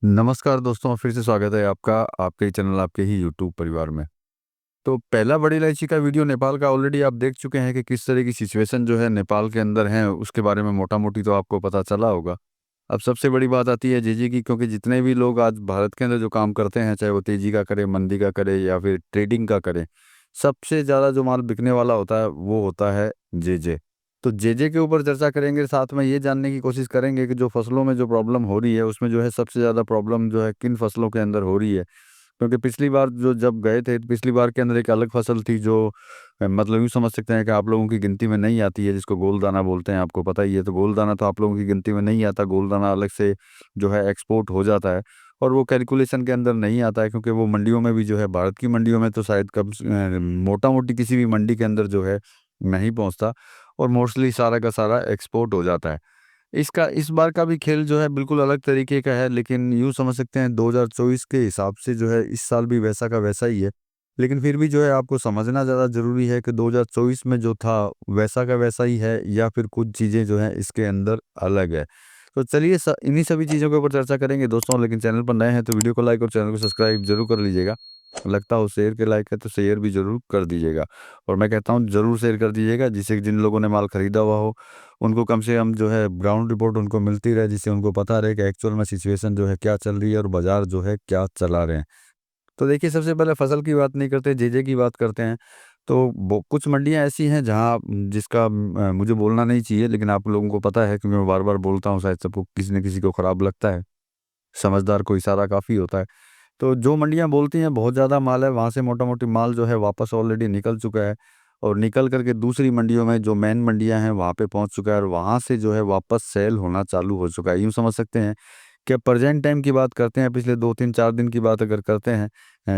नमस्कार दोस्तों, फिर से स्वागत है आपका आपके ही चैनल, आपके ही यूट्यूब परिवार में। तो पहला बड़ी इलायची का वीडियो नेपाल का ऑलरेडी आप देख चुके हैं कि किस तरह की सिचुएशन जो है नेपाल के अंदर है, उसके बारे में मोटा-मोटी तो आपको पता चला होगा। अब सबसे बड़ी बात आती है जेजे की, क्योंकि जितने भी लोग आज भारत के अंदर जो काम करते हैं, चाहे वो तेजी का करें, मंदी का करें या फिर ट्रेडिंग का करें, सबसे ज़्यादा जो माल बिकने वाला होता है, वो होता है जेजे। तो जेजे के ऊपर चर्चा करेंगे, साथ में ये जानने की कोशिश करेंगे कि जो फसलों में जो प्रॉब्लम हो रही है, उसमें जो है सबसे ज़्यादा प्रॉब्लम जो है किन फसलों के अंदर हो रही है। क्योंकि पिछली बार जो जब गए थे, तो पिछली बार के अंदर एक अलग फसल थी जो मतलब यूँ समझ सकते हैं कि आप लोगों की गिनती में नहीं आती है, जिसको गोलदाना बोलते हैं, आपको पता ही है। तो गोलदाना तो आप लोगों की गिनती में नहीं आता, गोलदाना अलग से जो है एक्सपोर्ट हो जाता है और वो कैलकुलेशन के अंदर नहीं आता है, क्योंकि वो मंडियों में भी जो है, भारत की मंडियों में तो शायद मोटा-मोटी किसी भी मंडी के अंदर जो है नहीं पहुँचता और मोस्टली सारा का सारा एक्सपोर्ट हो जाता है। इसका इस बार का भी खेल जो है बिल्कुल अलग तरीके का है, लेकिन यूँ समझ सकते हैं 2024 के हिसाब से जो है इस साल भी वैसा का वैसा ही है। लेकिन फिर भी जो है आपको समझना ज़्यादा ज़रूरी है कि 2024 में जो था वैसा का वैसा ही है या फिर कुछ चीज़ें जो हैं इसके अंदर अलग है। तो चलिए इन्हीं सभी चीज़ों के ऊपर चर्चा करेंगे दोस्तों, लेकिन चैनल पर नए हैं तो वीडियो को लाइक और चैनल को सब्सक्राइब ज़रूर कर लीजिएगा। लगता हो शेयर के लायक है तो शेयर भी ज़रूर कर दीजिएगा। और मैं कहता हूँ ज़रूर शेयर कर दीजिएगा, जिससे कि जिन लोगों ने माल खरीदा हुआ हो उनको कम से कम जो है ग्राउंड रिपोर्ट उनको मिलती रहे, जिससे उनको पता रहे कि एक्चुअल में सिचुएशन जो है क्या चल रही है और बाज़ार जो है क्या चला रहे हैं। तो देखिए, सबसे पहले फसल की बात नहीं करते, जेजे की बात करते हैं। तो कुछ मंडियाँ ऐसी हैं जहाँ जिसका मुझे बोलना नहीं चाहिए, लेकिन आप लोगों को पता है क्योंकि मैं बार-बार बोलता हूँ, शायद सबको किसी न किसी को खराब लगता है। समझदार को इशारा काफ़ी होता है। तो जो मंडियाँ बोलती हैं बहुत ज़्यादा माल है, वहाँ से मोटा-मोटी माल जो है वापस ऑलरेडी निकल चुका है और निकल कर के दूसरी मंडियों में, जो मेन मंडियाँ हैं, वहाँ पे पहुँच चुका है और वहाँ से जो है वापस सेल होना चालू हो चुका है। यूँ समझ सकते हैं कि प्रेज़ेंट टाइम की बात करते हैं, पिछले 2, 3, 4 दिन की बात अगर करते हैं,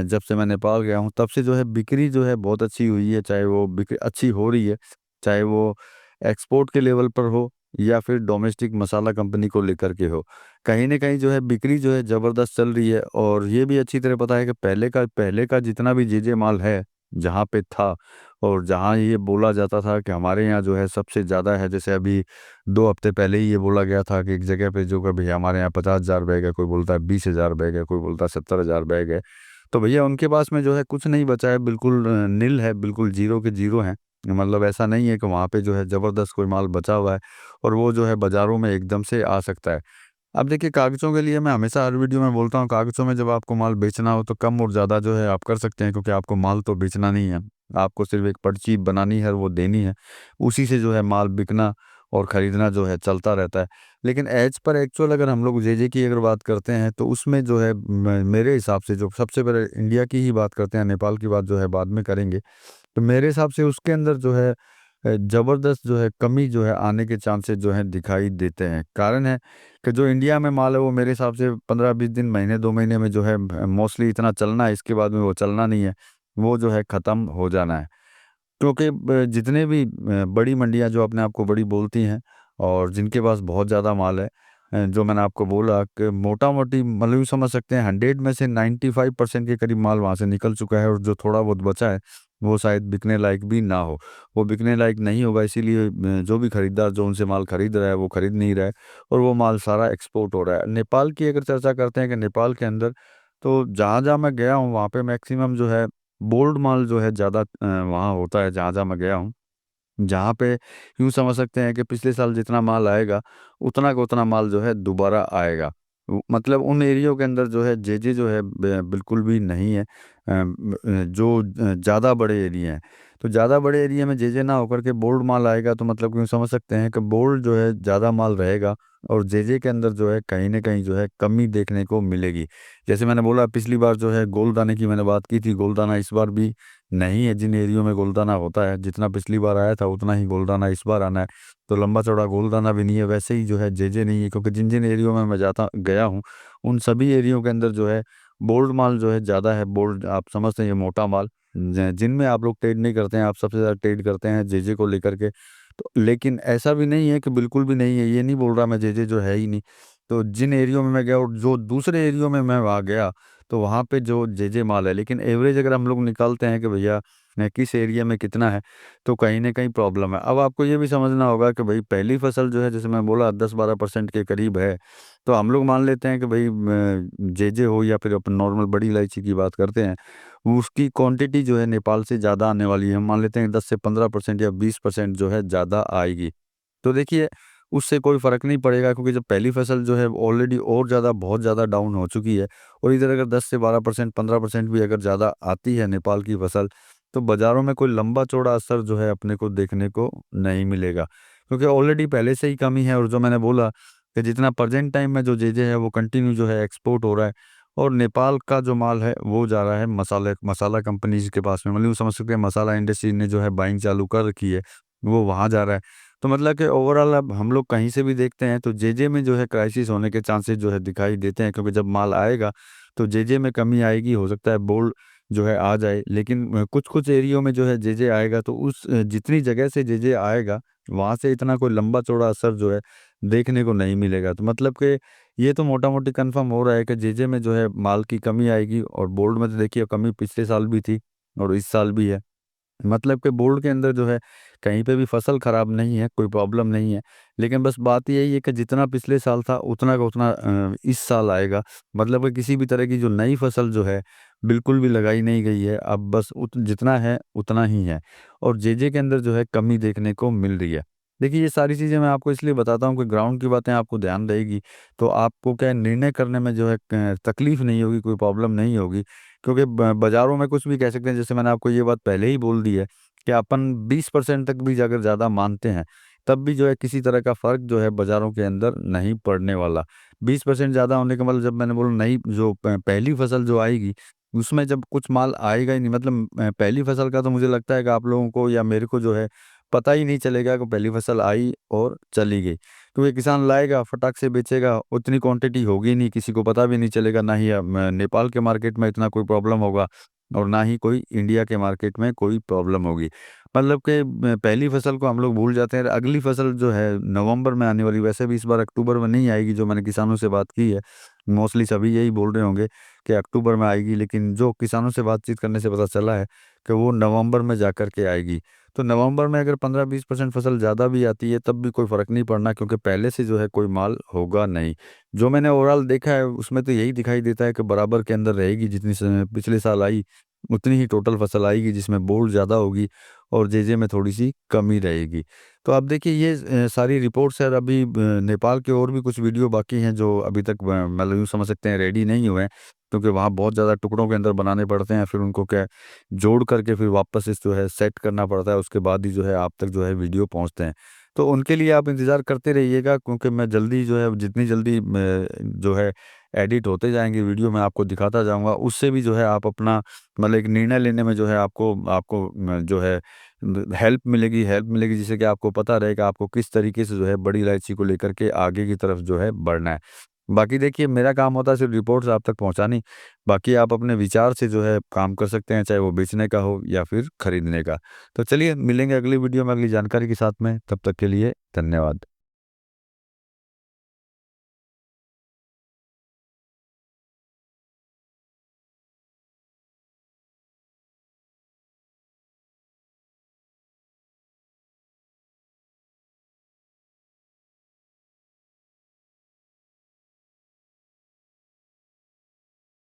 जब से मैं नेपाल गया हूँ, तब से जो है बिक्री जो है बहुत अच्छी हुई है, चाहे वो बिक्री अच्छी हो रही है, चाहे वो एक्सपोर्ट के लेवल पर हो या फिर डोमेस्टिक मसाला कंपनी को लेकर के हो। कहीं न कहीं जो है बिक्री जो है ज़बरदस्त चल रही है और ये भी अच्छी तरह पता है कि पहले का जितना भी जे माल है, जहाँ पे था और जहाँ ये बोला जाता था कि हमारे यहाँ जो है सबसे ज़्यादा है, जैसे अभी 2 हफ्ते पहले ही ये बोला गया था कि एक जगह पे जो कि भैया हमारे यहाँ 50,000 बैग है, कोई बोलता है 20,000 बैग है, कोई बोलता है 70,000 बैग है। तो भैया उनके पास में जो है कुछ नहीं बचा है, बिल्कुल निल है, बिल्कुल ज़ीरो के ज़ीरो हैं। मतलब ऐसा नहीं है कि वहाँ पे जो है ज़बरदस्त कोई माल बचा हुआ है और वो जो है बाज़ारों में एकदम से आ सकता है। अब देखिए, कागज़ों के लिए मैं हमेशा हर वीडियो में बोलता हूँ, कागज़ों में जब आपको माल बेचना हो तो कम और ज़्यादा जो है आप कर सकते हैं, क्योंकि आपको माल तो बेचना नहीं है। आपको सिर्फ़ एक पर्ची बनानी है और वो देनी है। उसी से जो है माल बिकना और ख़रीदना जो है चलता रहता है। लेकिन एज़ पर एक्चुअल अगर हम लोग जेजे की अगर बात करते हैं तो उसमें जो है मेरे हिसाब से जो सबसे पहले इंडिया की ही बात करते हैं, नेपाल की बात जो है बाद में करेंगे। तो मेरे हिसाब से उसके अंदर जो है ज़बरदस्त जो है कमी जो है आने के चांसेस जो हैं दिखाई देते हैं। कारण है कि जो इंडिया में माल है वो मेरे हिसाब से 15-20 दिन, महीने 2 महीने में जो है मोस्टली इतना चलना है, इसके बाद में वो चलना नहीं है। वो जो है ख़त्म हो जाना है। क्योंकि जितने भी बड़ी मंडियाँ जो अपने आप को बड़ी बोलती हैं और जिनके पास बहुत ज़्यादा माल है, जो मैंने आपको बोला कि मोटा-मोटी मतलब यूँ समझ सकते हैं 100 में से 95% के करीब माल वहाँ से निकल चुका है और जो थोड़ा बहुत बचा है, वो शायद बिकने लायक भी ना हो। वो बिकने लायक नहीं होगा, इसीलिए जो भी खरीदार जो उनसे माल खरीद रहा है, वो खरीद नहीं रहा है और वो माल सारा एक्सपोर्ट हो रहा है। नेपाल की अगर चर्चा करते हैं कि नेपाल के अंदर, तो जहाँ-जहाँ मैं गया हूँ, वहाँ पे मैक्सिमम जो है बोल्ड माल जो है ज़्यादा वहाँ होता है, जहाँ-जहाँ मैं गया हूँ। जहाँ पे यूँ समझ सकते हैं कि पिछले साल जितना माल आएगा, उतना का उतना माल जो है दोबारा आएगा। मतलब उन एरियो के अंदर जो है जेजे जो है बिल्कुल भी नहीं है। जो ज़्यादा बड़े एरिया हैं, तो ज़्यादा बड़े एरिया में जेजे ना होकर के बोल्ड माल आएगा, तो मतलब कि यूँ समझ सकते हैं कि बोल्ड जो है ज़्यादा माल रहेगा और जेजे के अंदर जो है कहीं न कहीं जो है कमी देखने को मिलेगी। जैसे मैंने बोला, पिछली बार जो है गोलदाने की मैंने बात की थी, गोलदाना इस बार भी नहीं है। जिन एरियो में गोलदाना होता है, जितना पिछली बार आया था उतना ही गोलदाना इस बार आना है। तो लंबा चौड़ा गोलदाना भी नहीं है, वैसे ही जो है जेजे नहीं है, क्योंकि जिन-जिन एरियो में मैं जाता गया हूँ, उन सभी एरियो के अंदर जो है बोल्ड माल जो है ज़्यादा है। बोल्ड आप समझते हैं, ये मोटा माल जिनमें आप लोग ट्रेड नहीं करते हैं, आप सबसे ज़्यादा ट्रेड करते हैं जेजे को लेकर के। तो लेकिन ऐसा भी नहीं है कि बिल्कुल भी नहीं है, ये नहीं बोल रहा मैं जेजे जो है ही नहीं। तो जिन एरियो में मैं गया और जो दूसरे एरियो में मैं वहाँ गया, तो वहाँ पे जो जेजे माल है, लेकिन एवरेज अगर हम लोग निकालते हैं कि भैया किस एरिया में कितना है, तो कहीं न कहीं प्रॉब्लम है। अब आपको ये भी समझना होगा कि भई पहली फसल जो है, जैसे मैं बोला 10-12% के करीब है, तो हम लोग मान लेते हैं कि भाई जे हो या फिर अपन नॉर्मल बड़ी इलायची की बात करते हैं, उसकी क्वांटिटी जो है नेपाल से ज़्यादा आने वाली है। हम मान लेते हैं 10 से 15% या 20% जो है ज़्यादा आएगी। तो देखिए, उससे कोई फ़र्क नहीं पड़ेगा, क्योंकि जब पहली फसल जो है ऑलरेडी और ज़्यादा बहुत ज़्यादा डाउन हो चुकी है, और इधर अगर 10 से 12% 15% भी अगर ज़्यादा आती है नेपाल की फसल, तो बाज़ारों में कोई लंबा चौड़ा असर जो है अपने को देखने को नहीं मिलेगा। क्योंकि ऑलरेडी पहले से ही कमी है, और जो मैंने बोला कि जितना प्रेजेंट टाइम में जो जे है वो कंटिन्यू जो है एक्सपोर्ट हो रहा है, और नेपाल का जो माल है वो जा रहा है मसाला कंपनीज के पास में, मतलब समझ सकते हैं मसाला इंडस्ट्री ने जो है बाइंग चालू कर रखी है, वो वहाँ जा रहा है। तो मतलब कि ओवरऑल अब हम लोग कहीं से भी देखते हैं तो जे में जो है क्राइसिस होने के चांसेस जो है दिखाई देते हैं, क्योंकि जब माल आएगा तो जे में कमी आएगी, हो सकता है बोल्ड जो है आ जाए, लेकिन कुछ कुछ एरियो में जो है जे आएगा, तो उस जितनी जगह से जे आएगा वहाँ से इतना कोई लंबा चौड़ा असर जो है देखने को नहीं मिलेगा। तो मतलब कि ये तो मोटा मोटी कन्फर्म हो रहा है कि जे में जो है माल की कमी आएगी, और बोल्ड में तो देखिए कमी पिछले साल भी थी और इस साल भी है। मतलब कि बोर्ड के अंदर जो है कहीं पे भी फसल खराब नहीं है, कोई प्रॉब्लम नहीं है। लेकिन बस बात यही है कि जितना पिछले साल था उतना का उतना इस साल आएगा। मतलब कि किसी भी तरह की जो नई फसल जो है बिल्कुल भी लगाई नहीं गई है, अब बस जितना है उतना ही है, और जे के अंदर जो है कमी देखने को मिल रही है। देखिए, ये सारी चीज़ें मैं आपको इसलिए बताता हूँ कि ग्राउंड की बातें आपको ध्यान रहेगी, तो आपको क्या है, निर्णय करने में जो है तकलीफ नहीं होगी, कोई प्रॉब्लम नहीं होगी। क्योंकि बाज़ारों में कुछ भी कह सकते हैं, जैसे मैंने आपको ये बात पहले ही बोल दी है कि अपन 20% तक भी अगर ज़्यादा मानते हैं, तब भी जो है किसी तरह का फ़र्क जो है बाज़ारों के अंदर नहीं पड़ने वाला। 20% ज़्यादा होने का मतलब, जब मैंने बोला नई जो पहली फसल जो आएगी, उसमें जब कुछ माल आएगा ही नहीं, मतलब पहली फसल का तो मुझे लगता है कि आप लोगों को या मेरे को जो है पता ही नहीं चलेगा कि पहली फसल आई और चली गई। क्योंकि किसान लाएगा, फटाक से बेचेगा, उतनी क्वांटिटी होगी नहीं, किसी को पता भी नहीं चलेगा, ना ही नेपाल के मार्केट में इतना कोई प्रॉब्लम होगा, और ना ही कोई इंडिया के मार्केट में कोई प्रॉब्लम होगी। मतलब कि पहली फसल को हम लोग भूल जाते हैं, अगली फसल जो है नवंबर में आने वाली, वैसे भी इस बार अक्टूबर में नहीं आएगी, जो मैंने किसानों से बात की है, मोस्टली सभी यही बोल रहे होंगे कि अक्टूबर में आएगी, लेकिन जो किसानों से बातचीत करने से पता चला है कि वो नवंबर में जा कर के आएगी। तो नवंबर में अगर 15-20% फसल ज़्यादा भी आती है, तब भी कोई फ़र्क नहीं पड़ना, क्योंकि पहले से जो है कोई माल होगा नहीं। जो मैंने ओवरऑल देखा है उसमें तो यही दिखाई देता है कि बराबर के अंदर रहेगी, जितनी पिछले साल आई उतनी ही टोटल फसल आएगी, जिसमें बोल्ड ज़्यादा होगी और जे में थोड़ी सी कमी रहेगी। तो अब देखिए, ये सारी रिपोर्ट्स है, और अभी नेपाल के और भी कुछ वीडियो बाकी हैं जो अभी तक मतलब यूँ समझ सकते हैं रेडी नहीं हुए हैं, क्योंकि वहाँ बहुत ज़्यादा टुकड़ों के अंदर बनाने पड़ते हैं, फिर उनको क्या जोड़ करके फिर वापस इस जो है सेट करना पड़ता है, उसके बाद ही जो है आप तक जो है वीडियो पहुँचते हैं। तो उनके लिए आप इंतज़ार करते रहिएगा, क्योंकि मैं जल्दी जो है जितनी जल्दी जो है एडिट होते जाएँगे वीडियो, मैं आपको दिखाता जाऊँगा। उससे भी जो है आप अपना मतलब एक निर्णय लेने में जो है आपको आपको जो है हेल्प मिलेगी, जिससे कि आपको पता रहेगा आपको किस तरीके से जो है बड़ी इलायची को लेकर के आगे की तरफ जो है बढ़ना है। बाकी देखिए, मेरा काम होता है सिर्फ़ रिपोर्ट्स आप तक पहुँचानी, बाकी आप अपने विचार से जो है काम कर सकते हैं, चाहे वो बेचने का हो या फिर खरीदने का। तो चलिए, मिलेंगे अगली वीडियो में अगली जानकारी के साथ में, तब तक के लिए धन्यवाद।